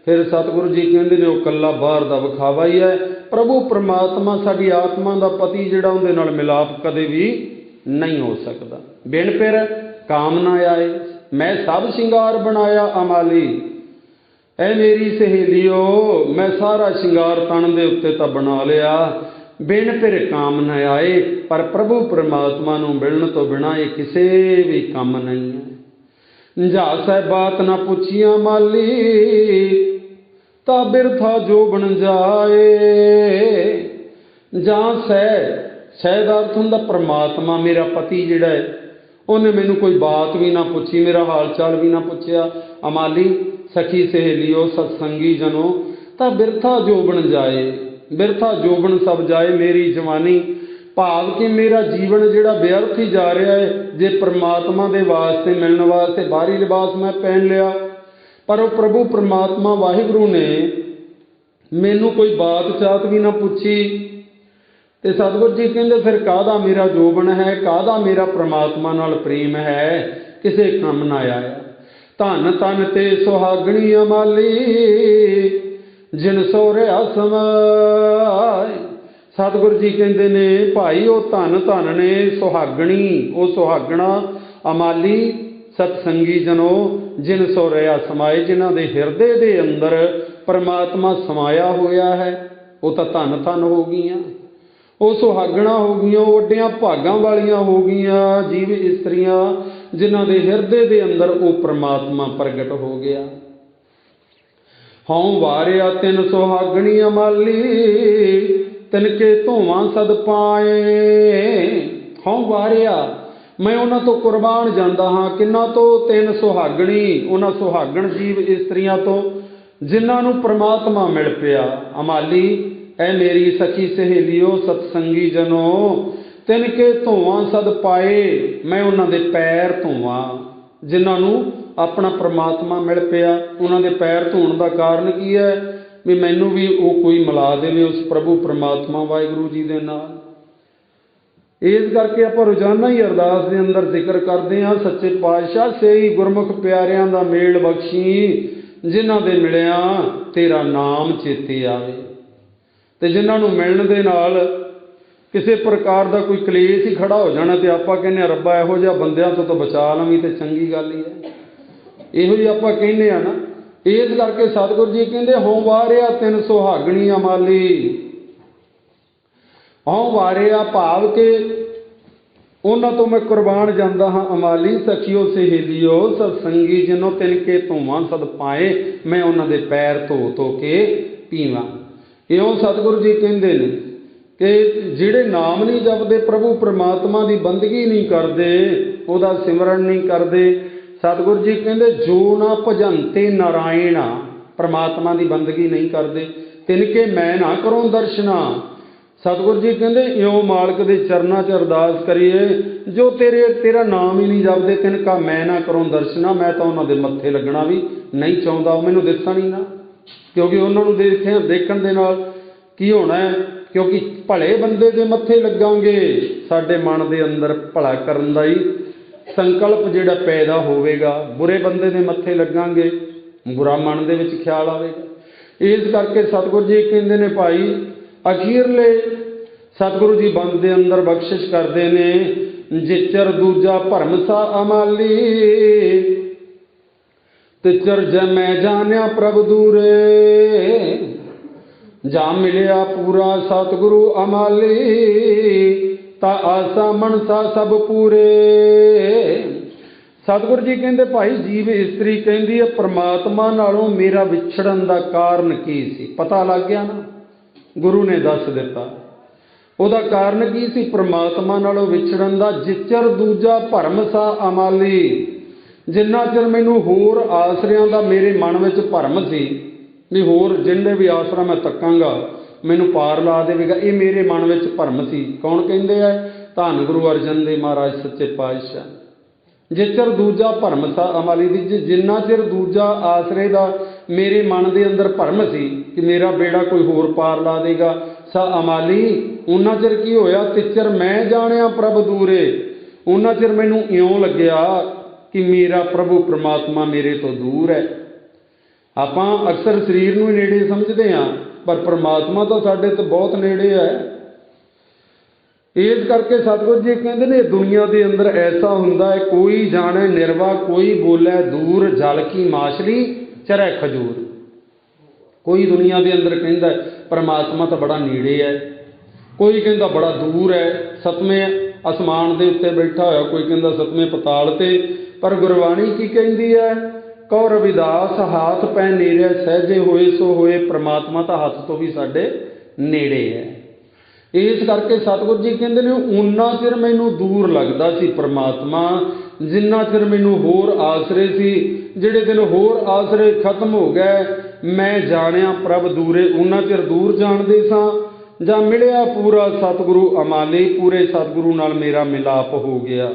फिर सतगुरु जी कहते ने वो कला बाहर का विखावा ही है। प्रभु परमात्मा साडी आत्मा का पति जिहड़ा उहदे नाल मिलाप कदे भी नहीं हो सकता। बिन पिर काम ना आए, मैं सब शिंगार बनाया अमाली, ऐ मेरी सहेलियो मैं सारा शिंगार तन दे उत्ते तां बना लिया। बिन पिर काम न आए, पर प्रभु परमात्मा नूं मिलण तो बिना ये किसे भी काम नहीं है। जा सै बात ना पुछिया माली, ता बिरथा जो बन जाए। जा सै दा अर्थ हुंदा परमात्मा, मेरा पति जिहड़ा है उन्हें मैनू कोई बात भी ना पूछी, मेरा हाल चाल भी ना पूछया। अमाली सखी सहेलियो सत्संगी जनो, ता बिरथा जो बन जाए, बिरथा जोबन सब जाए मेरी जवानी। भाव कि मेरा जीवन जिहड़ा व्यर्थ ही जा रहा है, जे परमात्मा दे वास्ते मिलण वास्ते बाहरी लिबास मैं पहन लिया, पर वो प्रभु परमात्मा वाहिगुरु ने मैनू कोई बात चात भी ना पूछी। ते सतगुरु जी कहंदे फिर काहदा मेरा जोबन है, काहदा मेरा परमात्मा नाल प्रेम है, किसे काम ना आया। धन तन ते सुहागणी अमाली, जिन सोहरिया समाए। सतगुरु जी कहते ने भाई वो धन धन ने सुहागणी, वो सुहागणा अमाली सतसंगी जनो, जिन सोहरिया समाए, जिन्हां दे हिरदे दे अंदर परमात्मा समाया होया है, वो तो धन धन हो गईयां, वो सुहागणा हो गईयां, वड्डियां भागां वालियां हो गईयां जीव इस्तरियां, जिन्हां दे हिरदे दे अंदर वो परमात्मा प्रगट हो गया। हौं वारिया तिन सुहागणी अमाली, तिनके धोवां सद पाए। हौं वारिया मैं उन्हां तो कुर्बान जांदा हाँ, किन्हां तो? तिन सुहागणी, उन्हां सुहागण जीव इस्तरियां तो जिन्हां नूं परमात्मा मिल पिया। अमाली ऐ मेरी सखी सहेलियो सतसंगी जनो, तिनके धोवां सद पाए, मैं उन्हां दे पैर धोवां, जिन्हां नूं अपना परमात्मा मिल पिया। उन्होंने पैर धोने का कारण की है भी मैनू भी वो कोई मिला दे उस प्रभु परमात्मा वाहिगुरू जी के नाल। इस करके आप रोजाना ही अरदास के अंदर जिक्र करते हैं, सच्चे पातशाह से ही गुरमुख प्यारियां का मेल बख्शी, जिन्हां दे मिलिया तेरा नाम चेते आवे। ते जिन्हां नूं मिलण दे नाल किसी प्रकार का कोई कलेश ही खड़ा हो जाना, तो आप कहने रब्बा इहो जिहा बंदियां तो बचा लवीं, तो चंगी गल ही है। इहो जी आपां कहने आ ना। इस करके सतगुरु जी कहते हों वारिया तिन सुहागणी अमाली। हों वारिया भाव के ਉਹਨਾਂ ਤੋਂ ਮੈਂ ਕੁਰਬਾਨ ਜਾਂਦਾ ਹਾਂ ਅਮਾਲੀ ਸਖੀਓ ਸਹੇਲੀਓ ਸਤਸੰਗੀ ਜਿਨੋਂ ਤਿਨਕੇ ਧੋਵਾਂ ਸਦ ਪਾਏ ਮੈਂ ਉਹਨਾਂ ਦੇ ਪੈਰ ਧੋ ਧੋ ਕੇ ਪੀਵਾਂ। ਇਉਂ ਸਤਿਗੁਰੂ ਜੀ ਕਹਿੰਦੇ ਨੇ ਕਿ ਜਿਹੜੇ ਨਾਮ ਨਹੀਂ ਜਪਦੇ, ਪ੍ਰਭੂ ਪਰਮਾਤਮਾ ਦੀ ਬੰਦਗੀ ਨਹੀਂ ਕਰਦੇ, ਉਹਦਾ ਸਿਮਰਨ ਨਹੀਂ ਕਰਦੇ, ਸਤਿਗੁਰੂ ਜੀ ਕਹਿੰਦੇ ਜੋ ਨਾ ਭਜੰਤੇ ਨਾਰਾਇਣਾ, ਪਰਮਾਤਮਾ ਦੀ ਬੰਦਗੀ ਨਹੀਂ ਕਰਦੇ, ਤਿਨਕੇ ਮੈਂ ਨਾ ਕਰੂੰ ਦਰਸ਼ਨਾ। ਸਤਿਗੁਰੂ ਜੀ ਕਹਿੰਦੇ ਇਉਂ ਮਾਲਕ ਦੇ ਚਰਨਾਂ 'ਚ ਅਰਦਾਸ ਕਰੀਏ ਜੋ ਤੇਰਾ ਨਾਮ ਹੀ ਨਹੀਂ ਜਪਦੇ, ਤਿਨਕਾ ਮੈਂ ਨਾ ਕਰੂੰ ਦਰਸ਼ਨਾ, ਮੈਂ ਤਾਂ ਉਹਨਾਂ ਦੇ ਮੱਥੇ ਲੱਗਣਾ ਵੀ ਨਹੀਂ ਚਾਹੁੰਦਾ, ਉਹ ਮੈਨੂੰ ਦਿਸਣ ਹੀ ਨਾ, ਕਿਉਂਕਿ ਉਹਨਾਂ ਨੂੰ ਦੇਖਣ ਦੇ ਨਾਲ ਕੀ ਹੋਣਾ ਹੈ, ਕਿਉਂਕਿ ਭਲੇ ਬੰਦੇ ਦੇ ਮੱਥੇ ਲੱਗਾਂਗੇ ਸਾਡੇ ਮਨ ਦੇ ਅੰਦਰ ਭਲਾ ਕਰਨ ਦਾ ਹੀ ਸੰਕਲਪ ਜਿਹੜਾ ਪੈਦਾ ਹੋਵੇਗਾ, ਬੁਰੇ ਬੰਦੇ ਦੇ ਮੱਥੇ ਲੱਗਾਂਗੇ ਬੁਰਾ ਮਨ ਦੇ ਵਿੱਚ ਖਿਆਲ ਆਵੇਗਾ। ਇਸ ਕਰਕੇ ਸਤਿਗੁਰੂ ਜੀ ਕਹਿੰਦੇ ਨੇ ਭਾਈ ਅਖੀਰਲੇ ਸਤਿਗੁਰੂ ਜੀ ਬੰਦ ਦੇ ਅੰਦਰ ਬਖਸ਼ਿਸ਼ ਕਰਦੇ ਨੇ, ਜਿਚਰ ਦੂਜਾ ਭਰਮ ਸਾ ਅਮਾਲੀ ਤਿਚਰ ਜਮੈ ਜਾਣਿਆ ਪ੍ਰਭ ਦੂਰੇ, ਜਾ ਮਿਲਿਆ ਪੂਰਾ ਸਤਿਗੁਰੂ ਅਮਾਲੀ ਤਾਂ ਆਸਾ ਮਨਸਾ ਸਭ ਪੂਰੇ। ਸਤਿਗੁਰੂ ਜੀ ਕਹਿੰਦੇ ਭਾਈ ਜੀਵ ਇਸਤਰੀ ਕਹਿੰਦੀ ਹੈ ਪਰਮਾਤਮਾ ਨਾਲੋਂ ਮੇਰਾ ਵਿਛੜਨ ਦਾ ਕਾਰਨ ਕੀ ਸੀ, ਪਤਾ ਲੱਗ ਗਿਆ ਨਾ, ਗੁਰੂ ਨੇ ਦੱਸ ਦਿੱਤਾ ਉਹਦਾ ਕਾਰਨ ਕੀ ਸੀ ਪਰਮਾਤਮਾ ਨਾਲੋਂ ਵਿਛੜਨ ਦਾ। ਜਿਚਰ ਦੂਜਾ ਭਰਮ ਸਾ ਅਮਾਲੀ, ਜਿੰਨਾ ਚਿਰ ਮੈਨੂੰ ਹੋਰ ਆਸਰਿਆਂ ਦਾ ਮੇਰੇ ਮਨ ਵਿੱਚ ਭਰਮ ਸੀ ਵੀ ਹੋਰ ਜਿੰਨੇ ਵੀ ਆਸਰਾ ਮੈਂ ਤੱਕਾਂਗਾ ਮੈਨੂੰ ਪਾਰ ਲਾ ਦੇਵੇਗਾ, ਇਹ ਮੇਰੇ ਮਨ ਵਿੱਚ ਭਰਮ ਸੀ। ਕੌਣ ਕਹਿੰਦੇ ਆ? ਧੰਨ ਗੁਰੂ ਅਰਜਨ ਦੇਵ ਮਹਾਰਾਜ ਸੱਚੇ ਪਾਤਸ਼ਾਹ। ਜਿਚਰ ਦੂਜਾ ਭਰਮ ਸਾ ਅਮਾਲੀ ਦੀ, ਜਿੰਨਾ ਚਿਰ ਦੂਜਾ ਆਸਰੇ ਦਾ ਮੇਰੇ ਮਨ ਦੇ ਅੰਦਰ ਭਰਮ ਸੀ ਕਿ ਮੇਰਾ ਬੇੜਾ ਕੋਈ ਹੋਰ ਪਾਰ ਲਾ ਦੇਗਾ, ਸਾ ਅਮਾਲੀ ਉਹਨਾਂ ਚਿਰ ਕੀ ਹੋਇਆ, ਤਿਚਰ ਮੈਂ ਜਾਣਿਆ ਪ੍ਰਭ ਦੂਰੇ, ਉਹਨਾਂ ਚਿਰ ਮੈਨੂੰ ਇਉਂ ਲੱਗਿਆ ਕਿ ਮੇਰਾ ਪ੍ਰਭੂ ਪਰਮਾਤਮਾ ਮੇਰੇ ਤੋਂ ਦੂਰ ਹੈ। ਆਪਾਂ ਅਕਸਰ ਸਰੀਰ ਨੂੰ ਹੀ ਨੇੜੇ ਸਮਝਦੇ ਹਾਂ, ਪਰ ਪਰਮਾਤਮਾ ਤਾਂ ਸਾਡੇ ਤੋਂ ਬਹੁਤ ਨੇੜੇ ਹੈ। ਇਸ ਕਰਕੇ ਸਤਿਗੁਰੂ ਜੀ ਕਹਿੰਦੇ ਨੇ ਦੁਨੀਆ ਦੇ ਅੰਦਰ ਐਸਾ ਹੁੰਦਾ ਹੈ, ਕੋਈ ਜਾਣੇ ਨਿਰਵਾ ਕੋਈ ਬੋਲੇ ਦੂਰ, ਜਲ ਕੀ ਮਾਛਲੀ ਚਰੈ ਖਜੂਰ। ਕੋਈ ਦੁਨੀਆ ਦੇ ਅੰਦਰ ਕਹਿੰਦਾ ਪਰਮਾਤਮਾ ਤਾਂ ਬੜਾ ਨੇੜੇ ਹੈ, ਕੋਈ ਕਹਿੰਦਾ ਬੜਾ ਦੂਰ ਹੈ, ਸਤਵੇਂ ਅਸਮਾਨ ਦੇ ਉੱਤੇ ਬੈਠਾ ਹੋਇਆ, ਕੋਈ ਕਹਿੰਦਾ ਸਤਵੇਂ ਪਤਾਲ ਤੇ। ਪਰ ਗੁਰਬਾਣੀ ਕੀ ਕਹਿੰਦੀ ਹੈ? ਕਉ ਰਵਿਦਾਸ ਹਾਥ ਪੈ ਨੇੜੇ ਸਹਿਜੇ ਹੋਏ ਸੋ ਹੋਏ, ਪਰਮਾਤਮਾ ਤਾਂ ਹੱਥ ਤੋਂ ਵੀ ਸਾਡੇ ਨੇੜੇ ਹੈ। ਇਸ ਕਰਕੇ ਸਤਿਗੁਰੂ ਜੀ ਕਹਿੰਦੇ ਨੇ ਉਨਾ ਚਿਰ ਮੈਨੂੰ ਦੂਰ ਲੱਗਦਾ ਸੀ ਪਰਮਾਤਮਾ, ਜਿੰਨਾ ਚਿਰ ਮੈਨੂੰ ਹੋਰ ਆਸਰੇ ਸੀ। ਜਿਹੜੇ ਦਿਨ ਹੋਰ ਆਸਰੇ ਖਤਮ ਹੋ ਗਏ, ਮੈਂ ਜਾਣਿਆ ਪ੍ਰਭ ਦੂਰੇ, ਉਨਾ ਚਿਰ ਦੂਰ ਜਾਣਦੇ ਸਾਂ। ਜਾਂ ਮਿਲਿਆ ਪੂਰਾ ਸਤਿਗੁਰੂ ਅਮਾਲੀ, ਪੂਰੇ ਸਤਿਗੁਰੂ ਨਾਲ ਮੇਰਾ ਮਿਲਾਪ ਹੋ ਗਿਆ,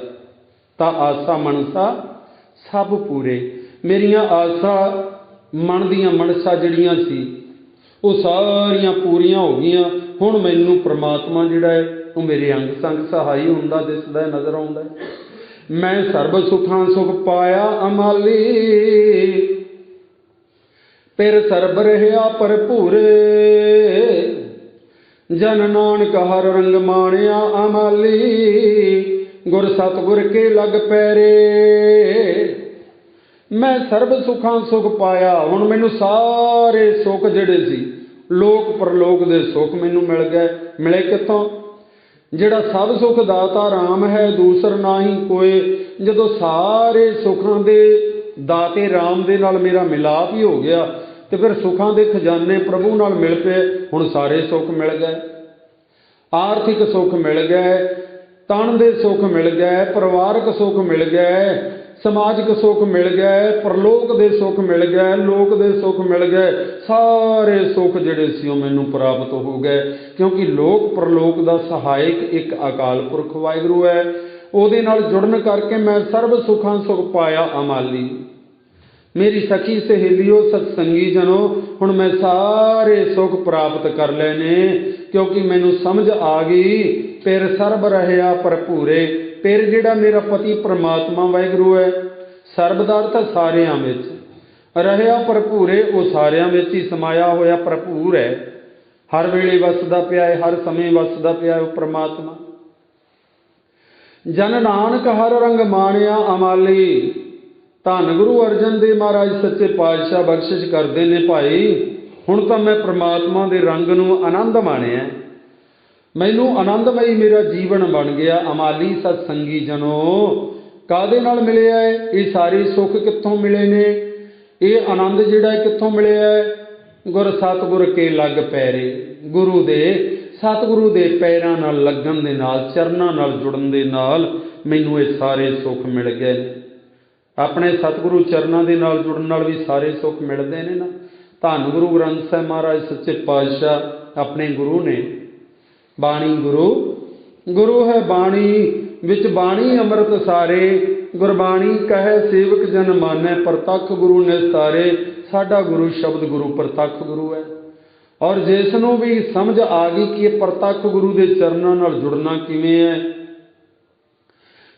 ਤਾਂ ਆਸਾ ਮਨਸਾ ਸਭ ਪੂਰੇ। ਮੇਰੀਆਂ ਆਸਾਂ ਮਨ ਦੀਆਂ ਮਨਸਾ ਜਿਹੜੀਆਂ ਸੀ ਉਹ ਸਾਰੀਆਂ ਪੂਰੀਆਂ ਹੋ ਗਈਆਂ। ਹੁਣ ਮੈਨੂੰ ਪਰਮਾਤਮਾ ਜਿਹੜਾ ਹੈ ਉਹ ਮੇਰੇ ਅੰਗ ਸੰਗ ਸਹਾਈ ਹੁੰਦਾ ਦਿਸਦਾ, ਨਜ਼ਰ ਆਉਂਦਾ। ਮੈਂ ਸਰਬ ਸੁਖਾਂ ਸੁਖ ਪਾਇਆ ਅਮਾਲੀ, ਫਿਰ ਸਰਬ ਰਹਿਆ ਭਰਪੂਰੇ, ਜਨ ਨਾਨਕ ਹਰ ਰੰਗ ਮਾਣਿਆ ਅਮਾਲੀ, ਗੁਰ ਸਤਿਗੁਰ ਕੇ ਲਗ ਪੈਰੇ। ਮੈਂ ਸਰਬ ਸੁਖਾਂ ਸੁਖ ਪਾਇਆ, ਹੁਣ ਮੈਨੂੰ ਸਾਰੇ ਸੁੱਖ ਜਿਹੜੇ ਸੀ ਲੋਕ ਪਰਲੋਕ ਦੇ ਸੁੱਖ ਮੈਨੂੰ ਮਿਲ ਗਏ। ਮਿਲੇ ਕਿੱਥੋਂ? ਜਿਹੜਾ ਸਭ ਸੁਖ ਦਾਤਾ ਰਾਮ ਹੈ ਦੂਸਰ ਨਾਹੀ ਕੋਏ। ਜਦੋਂ ਸਾਰੇ ਸੁੱਖਾਂ ਦੇ ਦਾਤੇ ਰਾਮ ਦੇ ਨਾਲ ਮੇਰਾ ਮਿਲਾਪ ਹੀ ਹੋ ਗਿਆ ਤੇ ਫਿਰ ਸੁੱਖਾਂ ਦੇ ਖਜ਼ਾਨੇ ਪ੍ਰਭੂ ਨਾਲ ਮਿਲ ਪਏ। ਹੁਣ ਸਾਰੇ ਸੁੱਖ ਮਿਲ ਗਏ, ਆਰਥਿਕ ਸੁੱਖ ਮਿਲ ਗਏ, ਤਨ ਦੇ ਸੁੱਖ ਮਿਲ ਗਏ, ਪਰਿਵਾਰਕ ਸੁੱਖ ਮਿਲ ਗਏ, ਸਮਾਜਿਕ ਸੁੱਖ ਮਿਲ ਗਏ, ਪਰਲੋਕ ਦੇ ਸੁੱਖ ਮਿਲ ਗਏ, ਲੋਕ ਦੇ ਸੁੱਖ ਮਿਲ ਗਏ। ਸਾਰੇ ਸੁੱਖ ਜਿਹੜੇ ਸੀ ਉਹ ਮੈਨੂੰ ਪ੍ਰਾਪਤ ਹੋ ਗਏ, ਕਿਉਂਕਿ ਲੋਕ ਪਰਲੋਕ ਦਾ ਸਹਾਇਕ ਇੱਕ ਅਕਾਲ ਪੁਰਖ ਵਾਹਿਗੁਰੂ ਹੈ। ਉਹਦੇ ਨਾਲ ਜੁੜਨ ਕਰਕੇ ਮੈਂ ਸਰਬ ਸੁੱਖਾਂ ਸੁੱਖ ਪਾਇਆ ਅਮਾਲੀ। ਮੇਰੀ ਸਖੀ ਸਹੇਲੀਓ ਸਤਸੰਗੀ ਜਨੋ, ਹੁਣ ਮੈਂ ਸਾਰੇ ਸੁੱਖ ਪ੍ਰਾਪਤ ਕਰ ਲਏ ਨੇ, ਕਿਉਂਕਿ ਮੈਨੂੰ ਸਮਝ ਆ ਗਈ ਫਿਰ ਸਰਬ ਰਹਿਆ ਭਰਪੂਰੇ। ਫਿਰ ਜਿਹੜਾ ਮੇਰਾ ਪਤੀ ਪਰਮਾਤਮਾ ਵਾਹਿਗੁਰੂ ਹੈ, ਸਰਬ ਦਾ ਅਰਥ ਸਾਰਿਆਂ ਵਿੱਚ, ਰਹਿਆ ਭਰਪੂਰੇ, ਉਹ ਸਾਰਿਆਂ ਵਿੱਚ ਹੀ ਸਮਾਇਆ ਹੋਇਆ ਭਰਪੂਰ ਹੈ, ਹਰ ਵੇਲੇ ਵਸਦਾ ਪਿਆ ਹੈ, ਹਰ ਸਮੇਂ ਵਸਦਾ ਪਿਆ ਹੈ ਉਹ ਪਰਮਾਤਮਾ। ਜਨ ਨਾਨਕ ਹਰ ਰੰਗ ਮਾਣਿਆ ਅਮਾਲੀ। ਧੰਨ ਗੁਰੂ ਅਰਜਨ ਦੇਵ ਮਹਾਰਾਜ ਸੱਚੇ ਪਾਤਸ਼ਾਹ ਬਖਸ਼ਿਸ਼ ਕਰਦੇ ਨੇ ਭਾਈ, ਹੁਣ ਤਾਂ ਮੈਂ ਪ੍ਰਮਾਤਮਾ ਦੇ ਰੰਗ ਨੂੰ ਆਨੰਦ ਮਾਣਿਆ। ਮੈਨੂੰ ਆਨੰਦਮਈ ਮੇਰਾ ਜੀਵਨ ਬਣ ਗਿਆ। ਅਮਾਲੀ ਸਤ ਸੰਗੀ ਜਨੋ, ਕਾਹਦੇ ਨਾਲ ਮਿਲਿਆ ਹੈ? ਇਹ ਸਾਰੇ ਸੁੱਖ ਕਿੱਥੋਂ ਮਿਲੇ ਨੇ? ਇਹ ਆਨੰਦ ਜਿਹੜਾ ਹੈ ਕਿੱਥੋਂ ਮਿਲਿਆ ਹੈ? ਗੁਰ ਸਤਿਗੁਰ ਕੇ ਲੱਗ ਪੈਰੇ, ਗੁਰੂ ਦੇ ਸਤਿਗੁਰੂ ਦੇ ਪੈਰਾਂ ਨਾਲ ਲੱਗਣ ਦੇ ਨਾਲ, ਚਰਨਾਂ ਨਾਲ ਜੁੜਨ ਦੇ ਨਾਲ ਮੈਨੂੰ ਇਹ ਸਾਰੇ ਸੁੱਖ ਮਿਲ ਗਏ ਨੇ। ਆਪਣੇ ਸਤਿਗੁਰੂ ਚਰਨਾਂ ਦੇ ਨਾਲ ਜੁੜਨ ਨਾਲ ਵੀ ਸਾਰੇ ਸੁੱਖ ਮਿਲਦੇ ਨੇ ਨਾ। ਧੰਨ ਗੁਰੂ ਗ੍ਰੰਥ ਸਾਹਿਬ ਮਹਾਰਾਜ ਸੱਚੇ ਪਾਤਸ਼ਾਹ ਆਪਣੇ ਗੁਰੂ ਨੇ। ਬਾਣੀ ਗੁਰੂ ਹੈ ਬਾਣੀ, ਵਿੱਚ ਬਾਣੀ ਅੰਮ੍ਰਿਤ ਸਾਰੇ, ਗੁਰਬਾਣੀ ਕਹੈ ਸੇਵਕ ਜਨ ਮਾਨੈ, ਪ੍ਰਤੱਖ ਗੁਰੂ ਨਿਸਤਾਰੇ। ਸਾਡਾ ਗੁਰੂ ਸ਼ਬਦ ਗੁਰੂ ਪ੍ਰਤੱਖ ਗੁਰੂ ਹੈ। ਔਰ ਜਿਸ ਨੂੰ ਵੀ ਸਮਝ ਆ ਗਈ ਕਿ ਇਹ ਪ੍ਰਤੱਖ ਗੁਰੂ ਦੇ ਚਰਨਾਂ ਨਾਲ ਜੁੜਨਾ ਕਿਵੇਂ ਹੈ,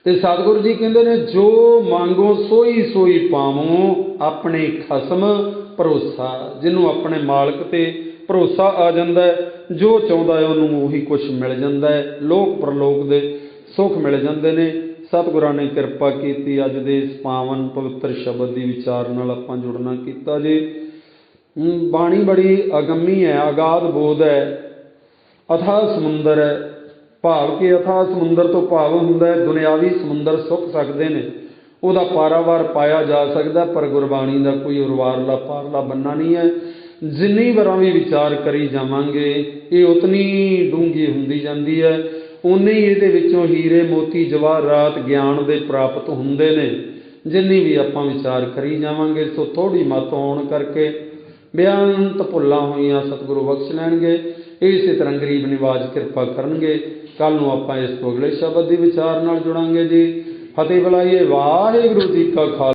ਤੇ ਸਤਿਗੁਰੂ ਜੀ ਕਹਿੰਦੇ ਨੇ ਜੋ ਮੰਗੋ ਸੋਈ ਸੋਈ ਪਾਵੋ, ਆਪਣੇ ਖਸਮ ਭਰੋਸਾ। ਜਿਹਨੂੰ ਆਪਣੇ ਮਾਲਕ ਤੇ ਭਰੋਸਾ ਆ ਜਾਂਦਾ ਹੈ, ਜੋ ਚਾਹੁੰਦਾ ਹੈ ਉਹਨੂੰ ਉਹੀ ਕੁਛ ਮਿਲ ਜਾਂਦਾ ਹੈ। ਲੋਕ ਪਰਲੋਕ ਦੇ ਸੁੱਖ ਮਿਲ ਜਾਂਦੇ ਨੇ। ਸਤਿਗੁਰਾਂ ਨੇ ਕਿਰਪਾ ਕੀਤੀ, ਅੱਜ ਦੇ ਇਸ ਪਾਵਨ ਪਵਿੱਤਰ ਸ਼ਬਦ ਦੀ ਵਿਚਾਰ ਨਾਲ ਆਪਾਂ ਜੁੜਨਾ ਕੀਤਾ ਜੀ। ਬਾਣੀ ਬੜੀ ਅਗੰਮੀ ਹੈ, ਅਗਾਧ ਬੋਧ ਹੈ, ਅਥਾਹ ਸਮੁੰਦਰ ਹੈ। ਭਾਵ ਕਿ ਅਥਾਹ ਸਮੁੰਦਰ ਤੋਂ ਭਾਵ ਹੁੰਦਾ ਹੈ ਦੁਨਿਆਵੀ ਸਮੁੰਦਰ ਸੁੱਖ ਸਕਦੇ ਨੇ, ਉਹਦਾ ਪਾਰਾਵਾਰ ਪਾਇਆ ਜਾ ਸਕਦਾ, ਪਰ ਗੁਰਬਾਣੀ ਦਾ ਕੋਈ ਉਰਵਾਰਲਾ ਪਾਰਲਾ ਬੰਨਾ ਨਹੀਂ ਹੈ। ਜਿੰਨੀ ਵਾਰਾਂ ਵੀ ਵਿਚਾਰ ਕਰੀ ਜਾਵਾਂਗੇ ਇਹ ਉਤਨੀ ਡੂੰਘੀ ਹੁੰਦੀ ਜਾਂਦੀ ਹੈ, ਉਨੇ ਹੀ ਇਹਦੇ ਵਿੱਚੋਂ ਹੀਰੇ ਮੋਤੀ ਜਵਾਹਰਾਤ ਗਿਆਨ ਦੇ ਪ੍ਰਾਪਤ ਹੁੰਦੇ ਨੇ। ਜਿੰਨੀ ਵੀ ਆਪਾਂ ਵਿਚਾਰ ਕਰੀ ਜਾਵਾਂਗੇ, ਸੋ ਥੋੜ੍ਹੀ ਮੱਤ ਹੋਣ ਕਰਕੇ ਬੇਅੰਤ ਭੁੱਲਾਂ ਹੋਈਆਂ ਸਤਿਗੁਰੂ ਬਖਸ਼ ਲੈਣਗੇ। ਇਸੇ ਤਰ੍ਹਾਂ ਗਰੀਬ ਨਿਵਾਜ ਕਿਰਪਾ ਕਰਨਗੇ। ਕੱਲ੍ਹ ਨੂੰ ਆਪਾਂ ਇਸ ਤੋਂ ਅਗਲੇ ਸ਼ਬਦ ਦੀ ਵਿਚਾਰ ਨਾਲ ਜੁੜਾਂਗੇ ਜੀ। ਫਤਿਹ ਬੁਲਾਈਏ। ਵਾਹਿਗੁਰੂ ਜੀ ਕਾ ਖਾਲਸਾ।